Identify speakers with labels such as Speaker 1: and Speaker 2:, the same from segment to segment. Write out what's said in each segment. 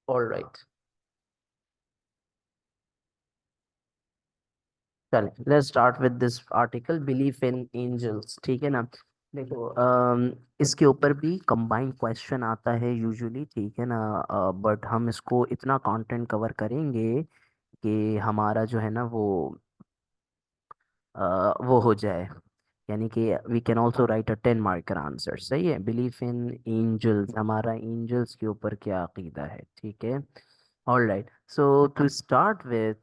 Speaker 1: All right, चल let's start with this article belief in angels, ठीक है ना। देखो इसके ऊपर भी कंबाइंड क्वेश्चन आता है यूजुअली, ठीक है ना। बट हम इसको इतना कंटेंट कवर करेंगे कि हमारा जो है ना वो हो जाए, यानी कि we can also write a 10 marker answer. सही है, बिलीफ इन एंजल्स, हमारा एंजल्स के ऊपर क्या अकीदा है, ठीक है। All right, so to start with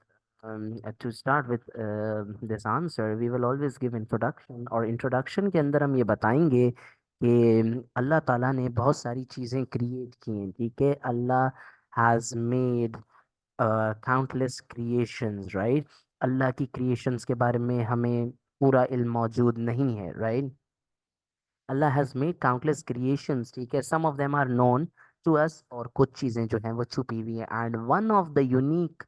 Speaker 1: this answer we will always give introduction, और इंट्रोडक्शन के अंदर हम ये बताएंगे कि अल्लाह ताला ने बहुत सारी चीज़ें क्रिएट की हैं, ठीक है। Allah has made countless creations, right. Allah की क्रिएशंस के बारे में हमें पूरा इल्म मौजूद नहीं है, right. Allah has made countless creations, ठीक है। Some of them are known to us, और कुछ चीजें जो हैं वो छुपी हुई हैं। And one of the unique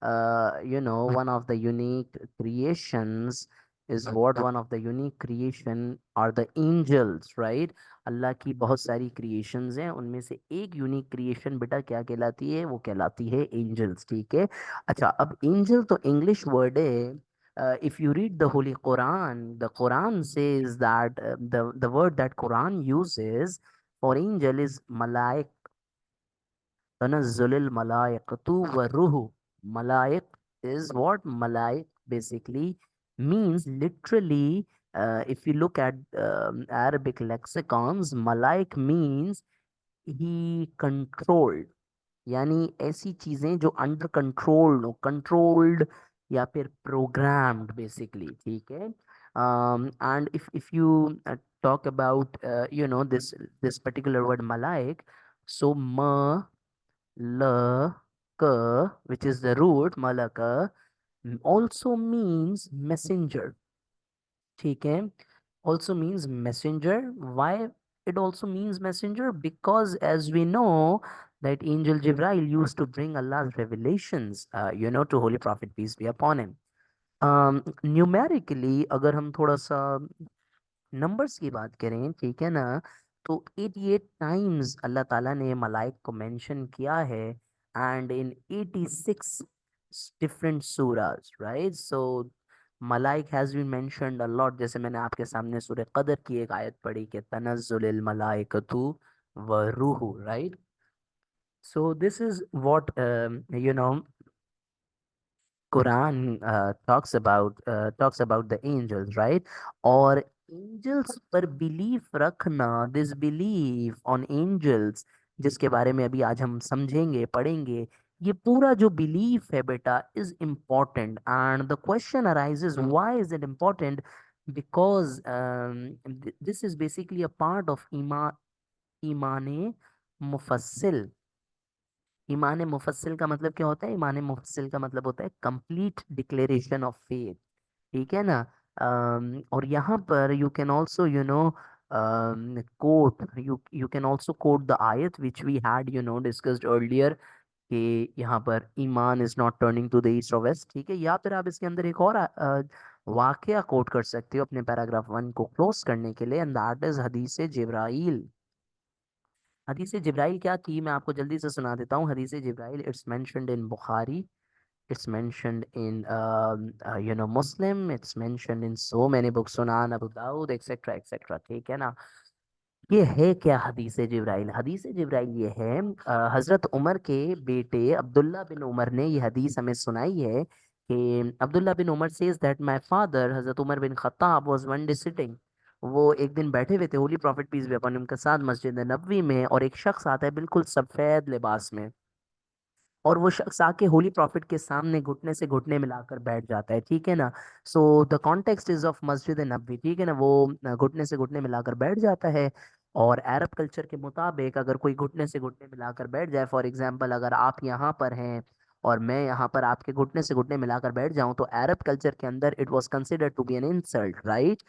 Speaker 1: one of the unique creations is what, one of the unique creation are the angels, right. Allah की बहुत सारी क्रिएशंस हैं, उनमें से एक यूनिक क्रिएशन बेटा क्या कहलाती है, वो कहलाती है एंजल्स, ठीक है। अच्छा, अब एंजल तो इंग्लिश वर्ड है। If you read the Holy Quran, the Quran says that the word that Quran uses for angel is malaik. Tanazzulul malaikatu wa ruhu. Malaik is what? Malaik basically means literally, if you look at Arabic lexicons, malaik means he controlled, यानी ऐसी चीजें जो under controlled हो, controlled या फिर programmed basically, ठीक है। And if you talk about this particular word malaik, so म ल क, which is the root malaka, also means messenger, ठीक है। Also means messenger. Why it also means messenger? Because as we know that angel Jibril used to bring Allah's revelations, to Holy Prophet peace be upon him. Numerically अगर हम थोड़ा सा numbers की बात करें, ठीक है ना, तो 88 टाइम्स अल्लाह ताला ने मलाइक को मेंशन किया है, and in 86 different surahs, right. So malaik has been mentioned a lot, जैसे मैंने आपके सामने सूरह कदर की एक आयत पढ़ी कि तनज़्ज़ुलिल मलाइकतु व रूहु, right. So this is what Quran talks about the angels, right? और angels पर belief रखना, this belief on angels, जिसके बारे में अभी आज हम समझेंगे पढ़ेंगे, ये पूरा जो belief है बेटा is important, and the question arises, why is it important? Because this is basically a part of ईमान मुफस्सिल। ईमान मुफस्सिल का मतलब क्या होता है? ईमान मुफस्सिल का मतलब होता है कंप्लीट डिक्लेरेशन ऑफ फेथ, ठीक है ना। और यहाँ पर you can also quote, you can also quote the ayat which we had discussed earlier, कि यहाँ पर iman is not turning to the east और वेस्ट, ठीक है। या फिर आप इसके अंदर एक और वाकया कोट कर सकते हो अपने पैराग्राफ 1 को क्लोज करने के लिए, एंड दैट इज हदीस जिब्राइल। हदीस जिब्राइल क्या थी, मैं आपको जल्दी से सुना देता हूँ। Hadith Jibrail, it's mentioned in Bukhari, it's mentioned in Muslim, it's mentioned in so many books, Sunan Abu Dawud, etc etc, ठीक है ना। ये है क्या हदीस जिब्राइल? हदीस जिब्राइल ये है, हजरत उमर के बेटे अब्दुल्ला बिन उमर ने ये हदीस हमें सुनाई है कि Abdullah bin Umar says that my father Hazrat Umar bin Khattab was one day sitting. वो एक दिन बैठे हुए थे holy prophet peace be upon him के साथ मस्जिद नबवी में, और एक शख्स आता है बिल्कुल सफेद लिबास में, और वो शख्स आके होली प्रॉफिट के सामने घुटने से घुटने मिलाकर बैठ जाता है, ठीक है ना। So the context is of मस्जिद नबवी, ठीक है ना। वो घुटने से घुटने मिलाकर बैठ जाता है, और अरब कल्चर के मुताबिक अगर कोई घुटने से घुटने मिलाकर बैठ जाए, फॉर एग्जांपल अगर आप यहाँ पर हैं और मैं यहाँ पर आपके घुटने से घुटने मिलाकर बैठ जाऊं, तो अरब कल्चर के अंदर it was considered to be an insult, right.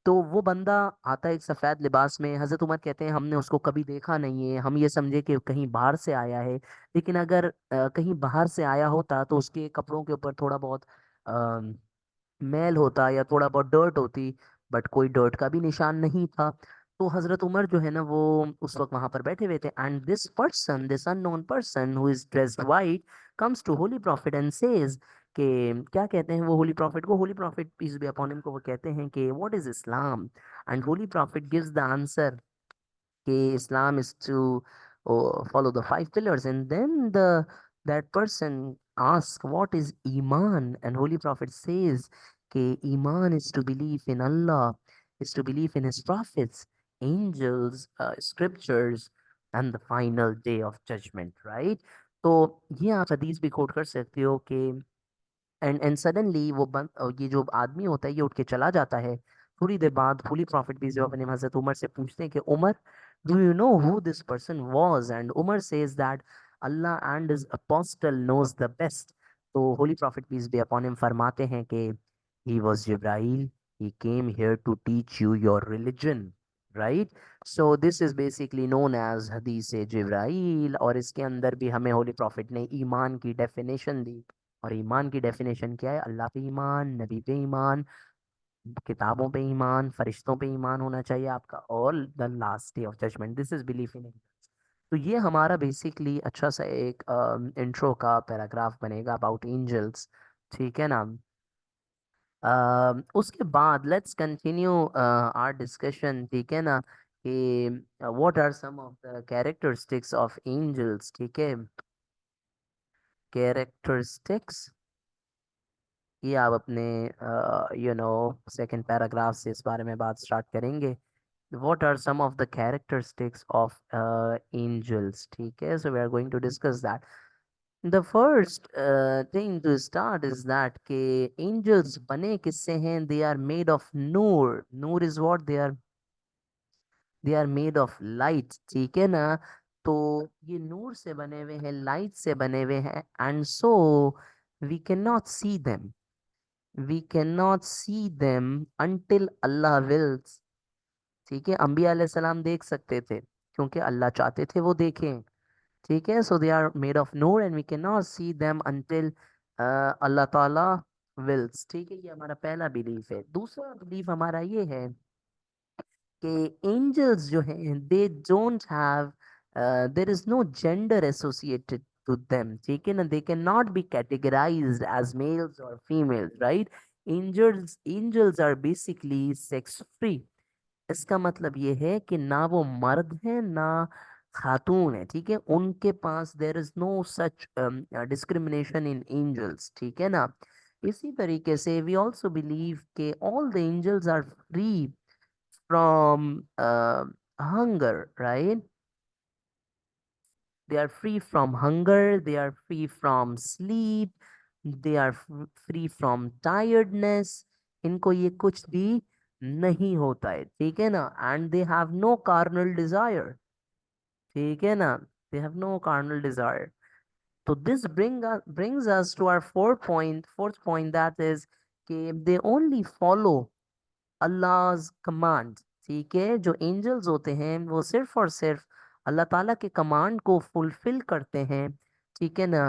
Speaker 1: तो वो बंदा आता है एक सफेद लिबास में, हजरत उमर कहते हैं हमने उसको कभी देखा नहीं है, हम ये समझे कि कहीं बाहर से आया है। लेकिन अगर कहीं बाहर से आया होता तो उसके कपड़ों के ऊपर थोड़ा बहुत मैल होता या थोड़ा बहुत डर्ट होती, बट कोई डर्ट का भी निशान नहीं था। तो हजरत उमर जो है ना वो उस वक्त वहां पर बैठे हुए थे, and this person, this unknown person who is dressed white, comes to holy prophet and says कि, क्या कहते हैं वो होली प्रॉफिट को, holy prophet peace be upon him को वो कहते हैं कि what is Islam, and holy prophet gives the answer कि Islam is to follow the five pillars, and then the that person asks what is Iman, and Holy Prophet says कि Iman is to believe in Allah, is to believe in His prophets, angels, scriptures, and the final day of judgment, right? तो ये आप हदीस भी coat कर सकते हो कि एंड सडनली वो ये जो आदमी होता है ये उठ के चला जाता है। थोड़ी देर बाद होली प्रॉफिट भी अपने हजरत उमर से पूछते हैं कि Umar, do you know who this person was, and Umar says that Allah and his apostle knows the best. तो holy prophet peace be upon him फरमाते हैं कि he was Jibrail, he came here to teach you your religion, right. So this is basically known as Hadith Jibrail, और इसके अंदर भी हमें holy prophet ने ईमान की डेफिनेशन दी। और ईमान की डेफिनेशन क्या है? अल्लाह पे ईमान, नबी पे ईमान, किताबों पे ईमान, फरिश्तों पे ईमान होना चाहिए आपका, और the last day of judgment, this is belief in. तो ये हमारा बेसिकली अच्छा सा एक इंट्रो का पैराग्राफ बनेगा अबाउट एंजल्स, ठीक है ना। उसके बाद लेट्स कंटिन्यू आवर डिस्कशन, ठीक है ना, कि what are some of the characteristics of angels, ठीक है, कैरेक्टरिस्टिक्स। ये आप अपने सेकंड पैराग्राफ से इस बारे में बात स्टार्ट करेंगे। What are some of the characteristics of angels? ठीक है, so we are going to discuss that. The first thing to start is that के angels बने किससे हैं? They are made of Noor. Noor is what? They are made of light, ठीक है ना। तो ये नूर से बने हुए हैं, लाइट से बने हुए हैं, and so we cannot see them, we cannot see them until Allah wills, ठीक है। अंबिया अलैहिस्सलाम देख सकते थे क्योंकि अल्लाह चाहते थे वो देखें, ठीक है। So they are made of noor and we can not see them until Allah Ta'ala wills, ठीक है। ये हमारा पहला बिलीफ है। दूसरा बिलीफ हमारा ये है कि एंजल्स जो हैं they don't have, there is no gender associated to them, ठीक है ना। They can not be categorized as males और females, right. Angels are basically sex free. इसका मतलब ये है कि ना वो मर्द है ना खातून है, ठीक है। उनके पास there is no such discrimination in angels, ठीक है ना। इसी तरीके से वी ऑल्सो बिलीव के all the angels are free from hunger, right. they are free from hunger, they are free from sleep, they are free from tiredness, इनको ये कुछ भी नहीं होता है, ठीक है ना। And they have no carnal desire, ठीक है ना, they have no carnal desire. तो this brings us to our fourth point that is कि they only follow अल्लाह's कमांड, ठीक है। जो एंजल्स होते हैं वो सिर्फ और सिर्फ अल्लाह ताला के कमांड को फुलफिल करते हैं, ठीक है ना।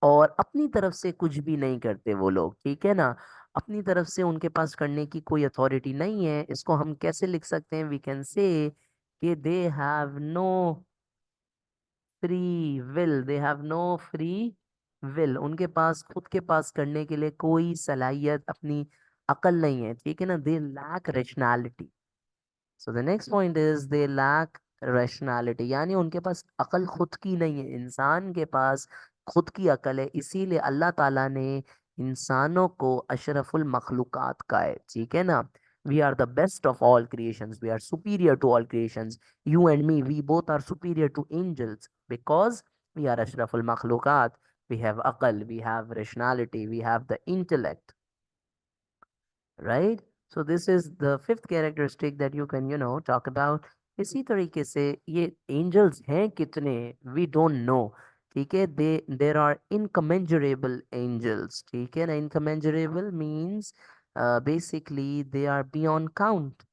Speaker 1: और अपनी तरफ से कुछ भी नहीं करते वो लोग, ठीक है ना। अपनी तरफ से उनके पास करने की कोई अथॉरिटी नहीं है। इसको हम कैसे लिख सकते हैं? वी कैन से कि they have no free will, they have no free will, उनके पास खुद के पास करने के लिए कोई सलाहियत, अपनी अकल नहीं है, ठीक है ना। They lack rationality. So the next point is they lack rationality, यानी उनके पास अकल खुद की नहीं है। इंसान के पास खुद की अकल है, इसीलिए अल्लाह ताला ने इंसानों को अशरफुल मखलूकात का है, ठीक है ना। We are the best of all creations, we are superior to all creations. You and me, we both are superior to angels because we are Ashraful Makhlukat. We have aqal, we have rationality, we have the intellect, right? So this is the fifth characteristic that you can talk about. इसी तरीके से ये angels हैं कितने, we don't know, ठीक है। there are incommensurable angels, ठीक है ना। incommensurable means basically they are beyond count.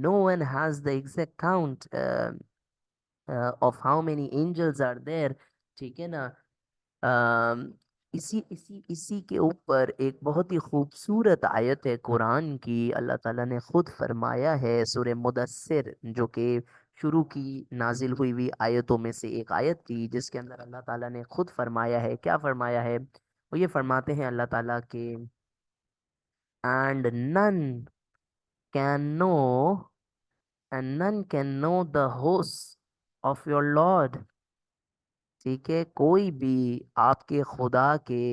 Speaker 1: No one has the exact count of how many angels are there, ठीक है ना। इसी इसी इसी के ऊपर एक बहुत ही खूबसूरत आयत है कुरान की। अल्लाह ताला ने खुद फरमाया है सूरह मुदस्सिर, जो कि शुरू की नाजिल हुई हुई आयतों में से एक आयत थी, जिसके अंदर अल्लाह ताला ने खुद फरमाया है, क्या फरमाया है, वो ये फरमाते हैं अल्लाह ताला के, and none can know and none can know the host of your lord. ठीक है, कोई भी आपके खुदा के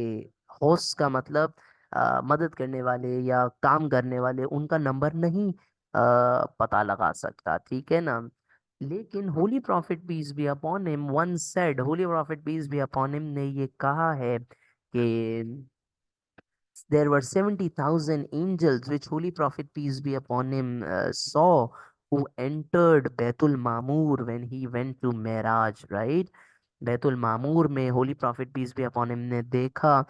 Speaker 1: होस्ट का मतलब मदद करने वाले या काम करने वाले, उनका नंबर नहीं पता लगा सकता, ठीक है ना। लेकिन holy prophet peace be upon him one said, holy prophet peace be upon him ने ये कहा है कि there were 70,000 angels which Holy Prophet, peace be upon him, saw, who entered Baitul Mamur when he went to Miraj, right? Baitul Mamur में holy prophet peace be upon him ने देखा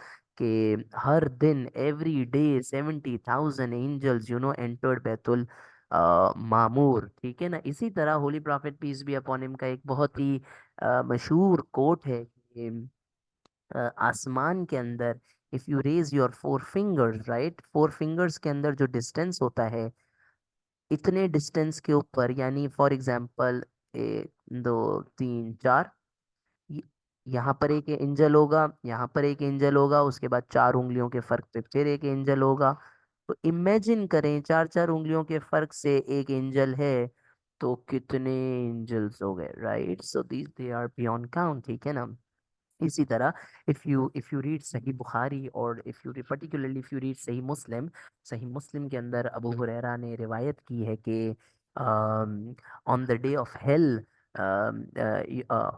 Speaker 1: कि हर दिन, every day, 70,000 angels entered Baitul Mamur, ठीक है ना। इसी तरह holy prophet peace be upon him का एक बहुत ही मशहूर कोट है कि आसमान के अंदर, if you raise your four fingers, right, four fingers के अंदर जो डिस्टेंस होता है, इतने डिस्टेंस के ऊपर, यानी फॉर एग्जांपल 1 2 3 4, य- यहाँ पर एक एंजल होगा, यहाँ पर एक एंजल होगा, उसके बाद 4 उंगलियों के फर्क पे फिर एक एंजल होगा। तो इमेजिन करें, 4 4 उंगलियों के फर्क से एक एंजल है, तो कितने एंजल्स हो गए, right. So these they are beyond count, ठीक है ना। इसी तरह इफ यू रीड सही बुखारी, और if you particularly if you read सही मुस्लिम, सही मुस्लिम के अंदर अबू हुरैरा ने रिवायत की है कि on the day of hell,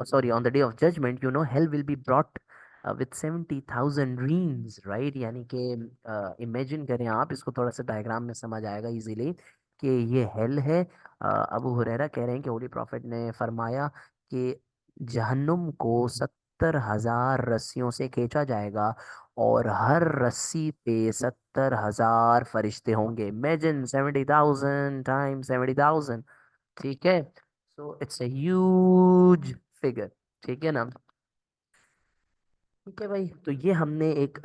Speaker 1: sorry, on the day of judgment, hell will be brought with 70,000 reams, right? यानी कि इमेजिन करें आप इसको, थोड़ा सा डायग्राम में समझ आएगा इजीली कि ये हेल है। अबू हुरैरा कह रहे हैं कि होली प्रॉफिट ने फरमाया कि जहन्नुम को 70,000 रस्सियों से खींचा जाएगा, और हर रस्सी पे 70,000 फरिश्ते होंगे। इमेजिन 70,000 टाइम्स 70,000, ठीक है। So it's a huge figure, ठीक है ना। ठीक है भाई, तो ये हमने एक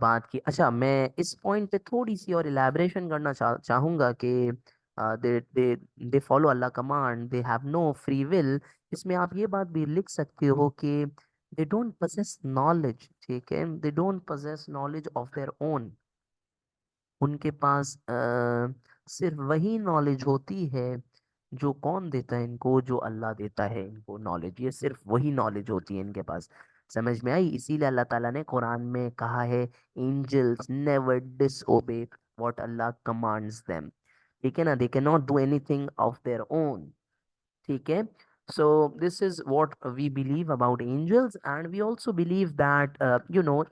Speaker 1: बात की। अच्छा, मैं इस पॉइंट पे थोड़ी सी और इलैबोरेशन करना चाहूंगा कि they they they follow Allah command, they have no free will. इसमें आप ये बात भी लिख सकते हो कि दे डोंट possess नॉलेज, ठीक है, they don't possess knowledge of their own. उनके पास सिर्फ वही नॉलेज होती है जो कौन देता है इनको, जो अल्लाह देता है इनको नॉलेज, ये सिर्फ वही नॉलेज होती है इनके पास। समझ में आई? इसीलिए अल्लाह ताला ने कुरान में कहा है, angels never disobey what Allah commands them, ठीक है ना, they can not do anything of their own, ठीक है। So this is what we believe about angels, and we also believe that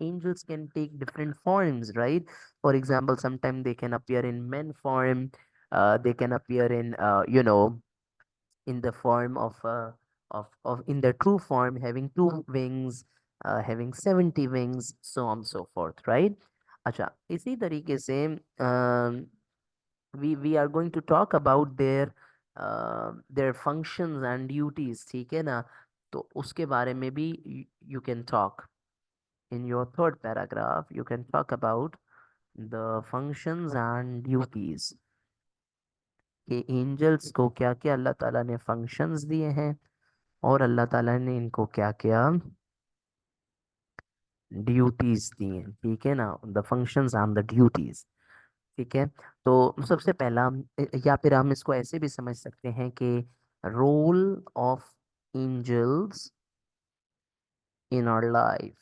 Speaker 1: angels can take different forms, right? For example, sometimes they can appear in men form, they can appear in the form of in their true form, having 2 wings, having 70 wings, so on so forth, right? अच्छा, इसी तरीके से we are going to talk about their functions and duties, ठीक है ना। तो उसके बारे में भी you can talk in your third paragraph, you can talk about the functions and duties, कि एंजल्स को क्या क्या अल्लाह ताला ने फंक्शंस दिए हैं, और अल्लाह ताला ने इनको क्या क्या ड्यूटीज दी हैं, ठीक है ना, the functions and the duties, ठीक है। तो सबसे पहला, या फिर हम इसको ऐसे भी समझ सकते हैं कि role of angels in our life,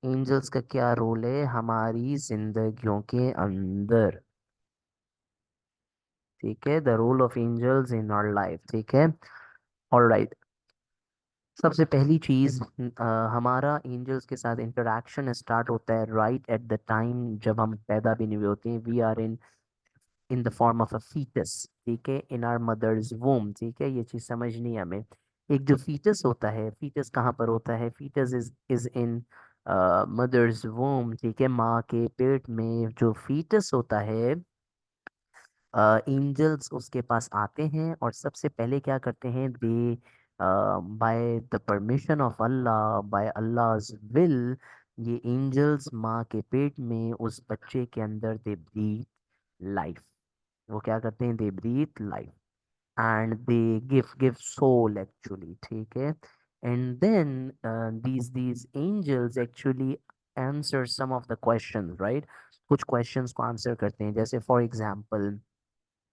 Speaker 1: angels का क्या रोल है हमारी जिंदगियों के अंदर, ठीक है, the role of angels in our life, ठीक है। ऑलराइट, सबसे पहली चीज, हमारा एंजल्स के साथ इंटरेक्शन स्टार्ट होता है राइट एट द टाइम जब हम पैदा भी नहीं हुए होते हैं। We are in the form of a foetus, ठीक है, इन आवर मदर्स वूम, ठीक है, ये चीज समझनी है हमें। एक जो फीटस होता है, फीटस कहाँ पर होता है, foetus is in mother's womb, ठीक है, माँ के पेट में जो फीटस होता है, एंजल्स उसके पास आते हैं और सबसे पहले क्या करते हैं, they by the permission of Allah, by Allah's will, ये एंजल्स माँ के पेट में उस बच्चे के अंदर दे ब्रीथ लाइफ। वो क्या करते हैं? They breathe life and they give soul actually, ठीक है। And then these angels actually answer some of the questions, right? कुछ questions को आंसर करते हैं, जैसे for example,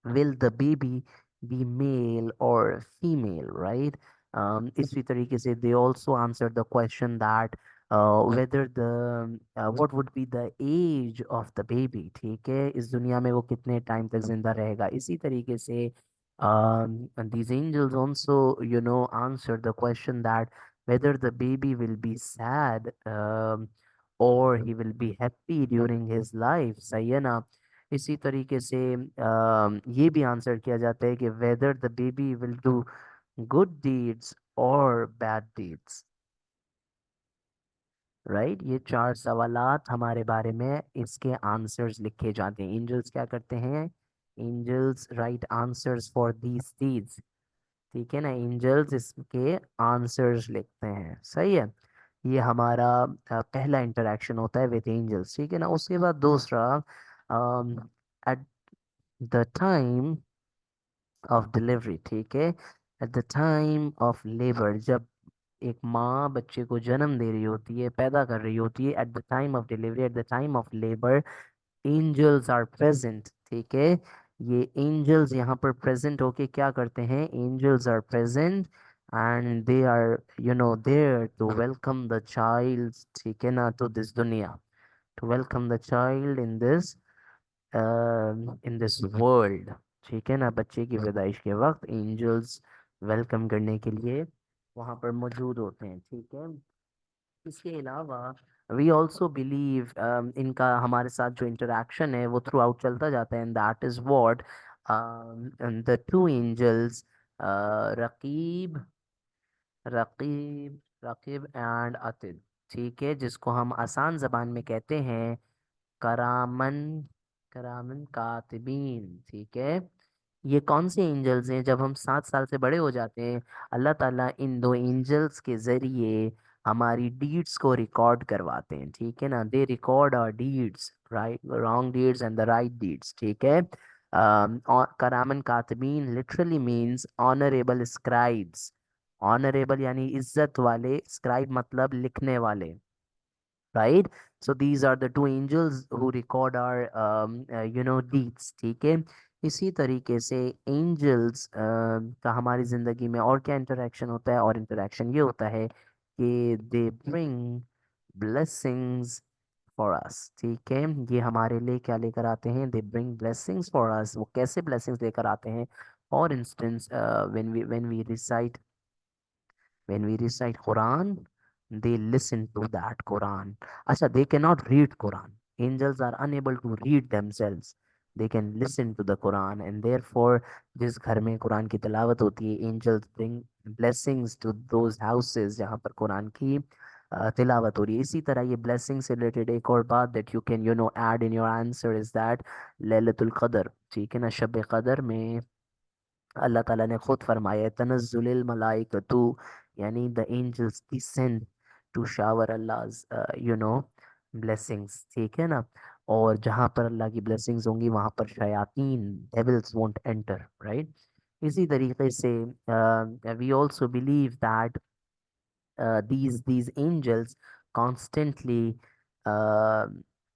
Speaker 1: will the baby be male or female, right? इसी तरीके से they also answered the question that whether the what would be the age of the baby, ठीक है, इस दुनिया में वो कितने टाइम तक जिंदा रहेगा। इसी तरीके से and these angels also, answer the question that whether the baby will be sad, or he will be happy during his life, सही है ना। इसी तरीके से ये भी आंसर किया जाता है कि whether the baby will do good deeds और बैड डीड्स, राइट। ये चार सवालात हमारे बारे में इसके आंसर्स लिखे जाते हैं। एंजल्स क्या करते हैं? Angels write answers for these deeds, ठीक है ना। एंजल्स इसके आंसर्स लिखते हैं, सही है। ये हमारा पहला इंटरेक्शन होता है विद एंजल्स, ठीक है ना। उसके बाद दूसरा, eight the time of delivery, ठीक है। At the time of labour, जब एक माँ बच्चे को जन्म दे रही होती है, पैदा कर रही होती है, at the time of delivery, at the time of labour, angels are present, ठीक है। ये एंजल्स यहाँ पर प्रेजेंट होके क्या करते हैं? Angels are present and they are there to welcome the child, ठीक है ना, टू दिस दुनिया, to welcome the child in this world, ठीक है ना। बच्चे की पैदाइश के वक्त एंजल्स वेलकम करने के लिए वहाँ पर मौजूद होते हैं, ठीक है। इसके अलावा वी ऑल्सो बिलीव, इनका हमारे साथ जो इंटरेक्शन है वो थ्रू आउट चलता जाता है, and that is what the two angels, Raqib Raqib Raqib and Atid, ठीक है, जिसको हम आसान जबान में कहते हैं करामन, करामन कातिबीन, ठीक है। ये कौन से एंजल्स हैं? जब हम 7 साल से बड़े हो जाते हैं, अल्लाह ताला इन दो एंजल्स के जरिए हमारी डीड्स को रिकॉर्ड करवाते हैं, ठीक है ना। They record our deeds, right, wrong deeds and the right deeds, ठीक है। और Kiraman Katibin literally means honourable scribes. Honourable यानी इज्जत वाले, स्क्राइब मतलब लिखने वाले, right? So these are the two angels who record our deeds, ठीक है। इसी तरीके से angels का हमारी जिंदगी में और क्या इंटरेक्शन होता है? और इंटरेक्शन ये होता है कि they bring blessings for us, ठीक है। ये हमारे लिए क्या लेकर आते हैं? they bring blessings for us। वो कैसे blessings लेकर आते हैं? For instance, when we recite, Quran, they listen to that Quran. Acha, they cannot read Quran. Angels are unable to read themselves. They can listen to the Quran, and therefore, जिस घर में कुरान की तिलावत होती है, angels bring blessings to those houses जहाँ पर कुरान की तिलावत हो रही है। इसी तरह ये blessings से related एक और बात that you can add in your answer is that Lailatul कदर, ठीक है ना। शब कदर में अल्लाह ताला ने खुद फरमाया तनज़्ज़ुलिल मलाइकतु, यानी the angels descend to shower Allah's blessings, ठीक है ना। और जहाँ पर अल्लाह की ब्लेसिंग्स होंगी वहाँ पर शयातीन, डेविल्स वोंट एंटर, राइट। इसी तरीके से we also believe that these angels constantly uh,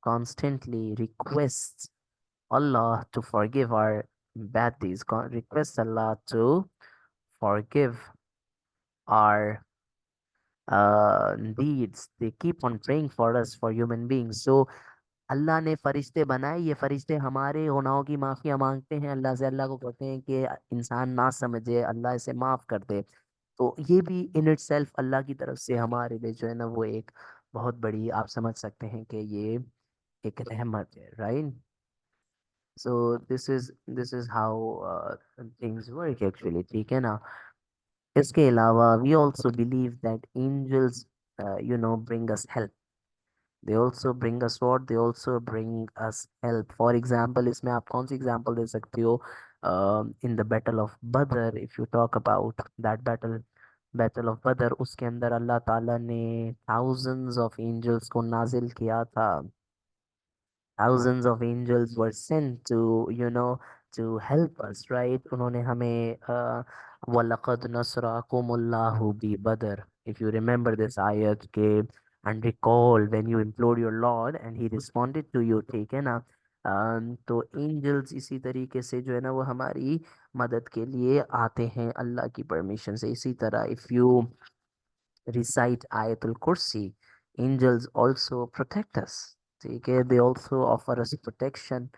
Speaker 1: constantly request Allah to forgive our bad deeds, request Allah to forgive our deeds. They keep on praying for us, for human beings. So अल्लाह ने फरिश्ते बनाए, ये फरिश्ते हमारे गुनाहों की mafia मांगते हैं अल्लाह से, अल्लाह को कहते हैं कि इंसान ना समझे, अल्लाह इसे माफ कर दे। तो ये भी इन इट सेल्फ अल्लाह की तरफ से हमारे लिए जो है ना वो एक बहुत बड़ी, आप समझ सकते हैं कि ये एक रहमत है, right. So this is how things work actually, ठीक है ना। इसके अलावा we also believe that angels bring us help. they also bring us what? They also bring us help. For example, इसमें आप कौन सी एग्जांपल दे सकते हो? In the battle of Badr, if you talk about that battle, battle of बदर, उसके अंदर अल्लाह ताला ने thousands ऑफ एंजल्स को नाजिल किया था। thousands of angels were sent to, to help us, right? उन्होंने हमें वलक़द नसरकुमुल्लाहु बि बदर, if you remember this ayat के, and recall when you implored your Lord and he responded to you, ठीक है ना। तो एंजल्स इसी तरीके से जो है ना वो हमारी मदद के लिए आते हैं अल्लाह की परमिशन से। इसी तरह if you recite Ayatul Kursi, angels also protect us. Okay, they also offer us protection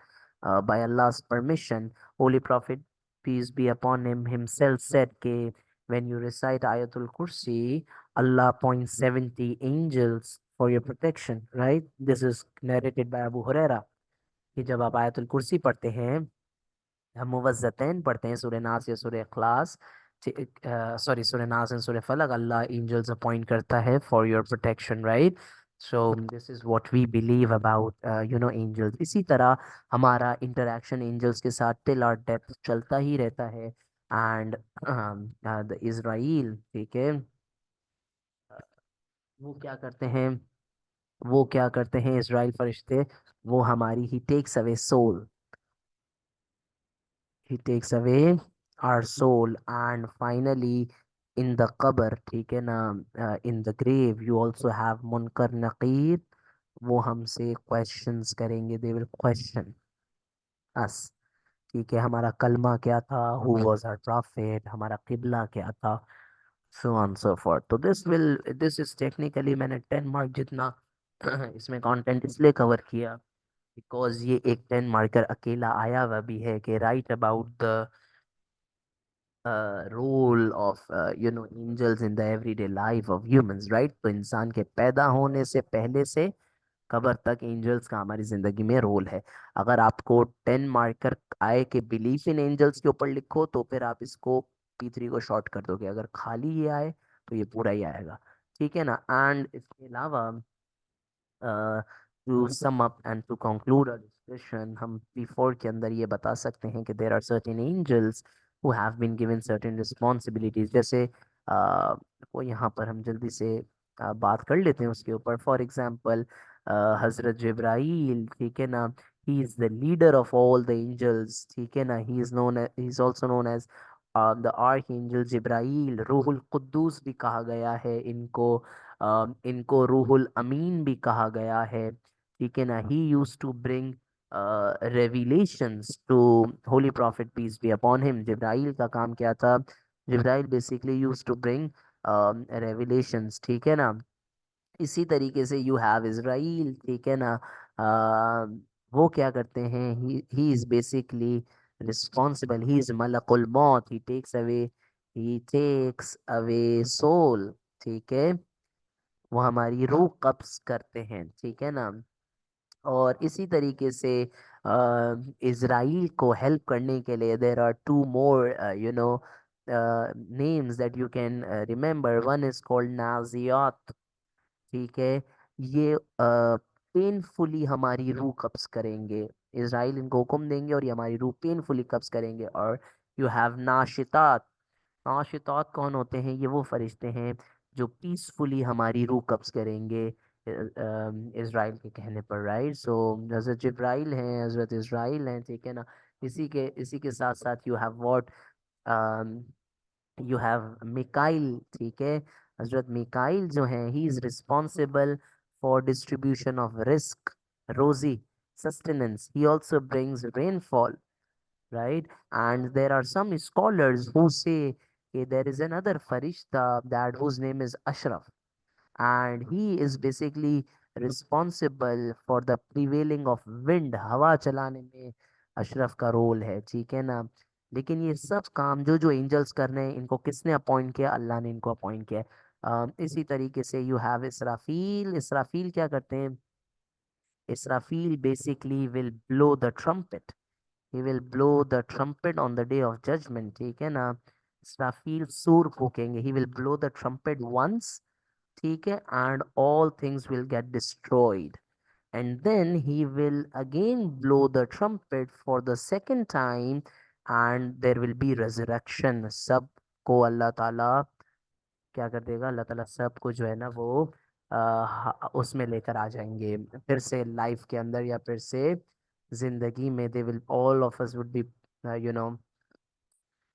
Speaker 1: by Allah's permission. Holy Prophet, peace be upon him, himself said, कि when you recite Ayatul Kursi, Allah appoints 70 angels for your protection, right? This is narrated by Abu Huraira कि जब आप आयतुल कुर्सी पढ़ते हैं, हम मुवज़्ज़तैन पढ़ते हैं, सूरह नास या सूरह इखलास, सॉरी सूरह नास एंड सूरह फलक, अल्लाह एंजल्स अपॉइंट करता है for your protection, right. So this is what we believe about angels. इसी तरह हमारा इंटरेक्शन एंजल्स के साथ टिल आवर डेथ चलता ही रहता है। एंड द इज़राइल, ठीक है, वो क्या करते हैं, वो क्या करते हैं इज़राइल फरिश्ते, वो हमारी he takes away soul, he takes away our soul, and finally in the qabr, ठीक है ना, in the grave you also have मुनकर नकीर, वो हमसे questions करेंगे, they will question us, ठीक है, हमारा कलमा क्या था, who was our prophet, हमारा किबला क्या था, so on so forth। तो this is technically मैंने 10 मार्क जितना इसमें कंटेंट इसलिए कवर किया बिकॉज ये एक 10 मार्कर अकेला आया हुआ भी है कि right about the role of angels in the everyday life of humans, right. तो इंसान के पैदा होने से पहले से कबर तक एंजल्स का हमारी जिंदगी में रोल है। अगर आपको 10 मार्कर आए कि बिलीफ इन एंजल्स के ऊपर लिखो तो फिर आप इसको P3 को शॉर्ट कर दोगे, अगर खाली ये आए तो ये पूरा ही आएगा, ठीक है ना। एंड इसके अलावा to sum up and to conclude our discussion, हम P4 के अंदर ये बता सकते हैं कि there are certain angels who have been given certain responsibilities, जैसे वो यहाँ पर हम जल्दी से बात कर लेते हैं उसके ऊपर। फॉर एग्जांपल हजरत जिब्राइल, ठीक है ना, he is the leader of all the angels, ठीक है ना, he is also known as the archangel Jibrail. Ruhul Quddus भी कहा गया है इनको, इनको रूहुल अमीन भी कहा गया है, ठीक है ना। He used to bring revelations to holy prophet peace be upon him. Jibrail का काम क्या था, Jibrail basically used to bring revelations, ठीक है ना। इसी तरीके से यू हैव इजराइल, ठीक है ना, वो क्या करते हैं, he is basically responsible, he is मलकुल मौत, ही टेक्स अवे सोल, ठीक है, वो हमारी रूह कब्ज करते हैं, ठीक है ना। और इसी तरीके से इजराइल को हेल्प करने के लिए there are two more names that you can remember. One is called नाजियात, ठीक है, ये पेनफुली हमारी रूह कब्ज करेंगे, इजराइल इनको हुक्म देंगे और ये हमारी रूह पेनफुली कब्ज करेंगे। और यू हैव नाशितात, नाशितात कौन होते हैं, ये वो फरिश्ते हैं जो पीसफुली हमारी रूह कब्ज करेंगे इजराइल के कहने पर, राइट। सो हजरत जिब्राइल हैं, हजरत इजराइल हैं, ठीक है ना। इसी के साथ साथ you have what, you have Mikail, ठीक है, हजरत मिकाइल जो हैं, he is responsible for distribution of risk, रोजी, sustenance, he also brings rainfall, right? And there are some scholars who say there is another farishta that whose name is Ashraf, and he is basically responsible for the prevailing of wind, हवा चलाने में अशरफ का role है, ठीक है ना। लेकिन ये सब काम जो जो एंजल्स कर रहे हैं, इनको किसने अपॉइंट किया, अल्लाह ने इनको अपॉइंट किया है। इसी तरीके से यू हैव इसराफील, इसराफील क्या करते हैं, Israfil basically will blow the trumpet, he will blow the trumpet on the day of judgment, ठीक है ना। इसराफील सूर फूकेंगे, he will blow the trumpet once, ठीक है, and all things will get destroyed, and then he will again blow the trumpet for the second time, and there will be resurrection। सबको अल्लाह ताला क्या कर देगा, अल्लाह ताला सबको जो है ना वो उसमें लेकर आ जाएंगे फिर से लाइफ के अंदर, या फिर से जिंदगी में। They will all of us would be you know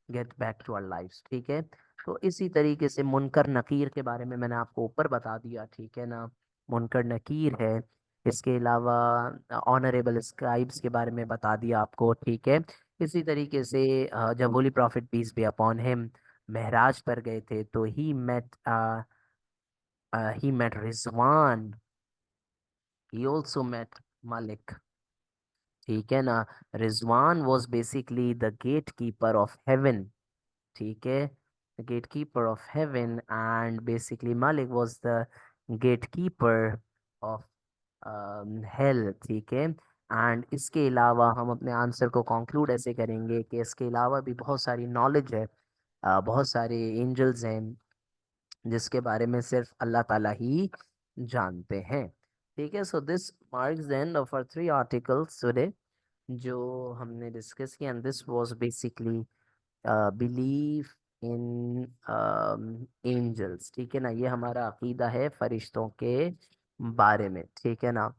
Speaker 1: get back to our lifes, ठीक है। तो इसी तरीके से मुनकर नकीर के बारे में मैंने आपको ऊपर बता दिया, ठीक है ना। मुनकर नकीर है। इसके अलावा ऑनरेबल स्क्राइब्स के बारे में बता दिया आपको, ठीक है। इसी तरीके से जब holy prophet peace be upon him महराज पर गए थे, तो he met Rizwan, he also met Malik, ठीक है ना। Rizwan was basically the gatekeeper of heaven, ठीक है, the gatekeeper of heaven, and basically Malik was the gatekeeper of hell, ठीक है। एंड इसके अलावा हम अपने आंसर को कंक्लूड ऐसे करेंगे कि इसके अलावा भी बहुत सारी नॉलेज है, बहुत सारे एंजल्स हैं जिसके बारे में सिर्फ अल्लाह ताला ही जानते हैं, ठीक है। So this marks the end of our 3 articles today, जो हमने डिस्कस किया, and this was basically belief in angels, ठीक है ना। ये हमारा अकीदा है फरिश्तों के बारे में, ठीक है ना।